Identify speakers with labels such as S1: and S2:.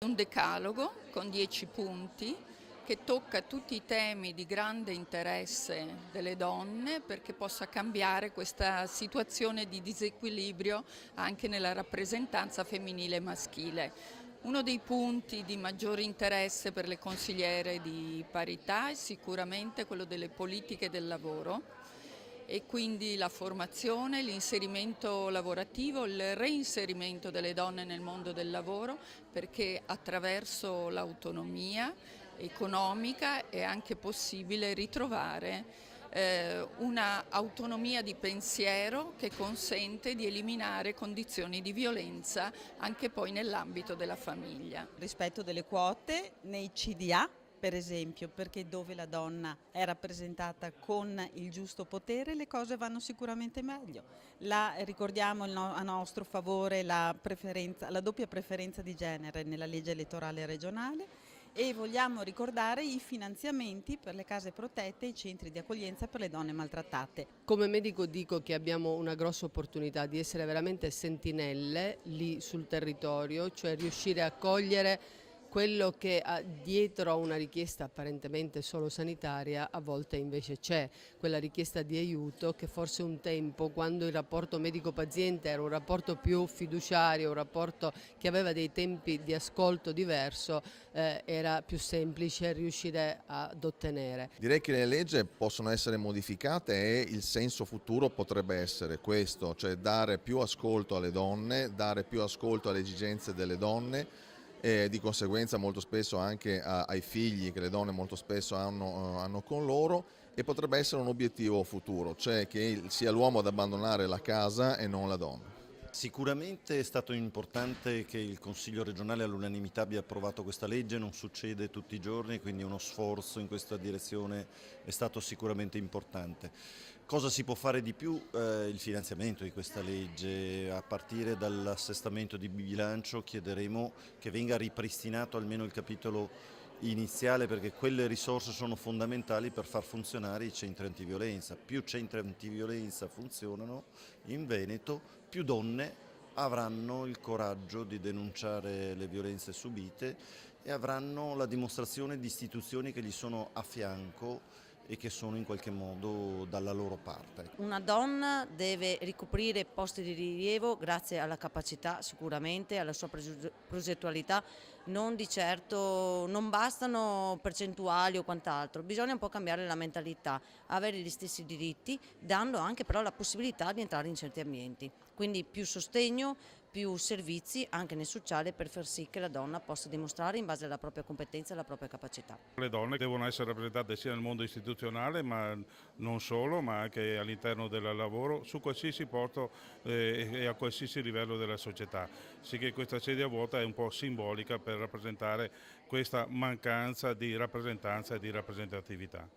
S1: Un decalogo con 10 punti che tocca tutti i temi di grande interesse delle donne perché possa cambiare questa situazione di disequilibrio anche nella rappresentanza femminile e maschile. Uno dei punti di maggiore interesse per le consigliere di parità è sicuramente quello delle politiche del lavoro e quindi la formazione, l'inserimento lavorativo, il reinserimento delle donne nel mondo del lavoro, perché attraverso l'autonomia economica è anche possibile ritrovare una autonomia di pensiero che consente di eliminare condizioni di violenza anche poi nell'ambito della famiglia.
S2: Rispetto delle quote nei CDA, per esempio, perché dove la donna è rappresentata con il giusto potere le cose vanno sicuramente meglio. Ricordiamo a nostro favore la doppia preferenza di genere nella legge elettorale regionale e vogliamo ricordare i finanziamenti per le case protette e i centri di accoglienza per le donne maltrattate.
S3: Come medico dico che abbiamo una grossa opportunità di essere veramente sentinelle lì sul territorio, cioè riuscire a cogliere quello che dietro a una richiesta apparentemente solo sanitaria a volte invece c'è, quella richiesta di aiuto che forse un tempo, quando il rapporto medico-paziente era un rapporto più fiduciario, un rapporto che aveva dei tempi di ascolto diverso, era più semplice riuscire ad ottenere.
S4: Direi che le leggi possono essere modificate e il senso futuro potrebbe essere questo, cioè dare più ascolto alle donne, dare più ascolto alle esigenze delle donne e di conseguenza molto spesso anche ai figli che le donne molto spesso hanno con loro, e potrebbe essere un obiettivo futuro, cioè che sia l'uomo ad abbandonare la casa e non la donna.
S5: Sicuramente è stato importante che il Consiglio regionale all'unanimità abbia approvato questa legge, non succede tutti i giorni, quindi uno sforzo in questa direzione è stato sicuramente importante. Cosa si può fare di più? Il finanziamento di questa legge, a partire dall'assestamento di bilancio chiederemo che venga ripristinato almeno il capitolo iniziale, perché quelle risorse sono fondamentali per far funzionare i centri antiviolenza. Più centri antiviolenza funzionano in Veneto, più donne avranno il coraggio di denunciare le violenze subite e avranno la dimostrazione di istituzioni che gli sono a fianco e che sono in qualche modo dalla loro parte.
S6: Una donna deve ricoprire posti di rilievo grazie alla capacità, sicuramente, alla sua progettualità, non di certo, non bastano percentuali o quant'altro, bisogna un po' cambiare la mentalità, avere gli stessi diritti, dando anche però la possibilità di entrare in certi ambienti. Quindi più sostegno, più servizi anche nel sociale per far sì che la donna possa dimostrare in base alla propria competenza e alla propria capacità.
S7: Le donne devono essere rappresentate sia nel mondo istituzionale, ma non solo, ma anche all'interno del lavoro, su qualsiasi posto e a qualsiasi livello della società. Sì che questa sedia vuota è un po' simbolica per rappresentare questa mancanza di rappresentanza e di rappresentatività.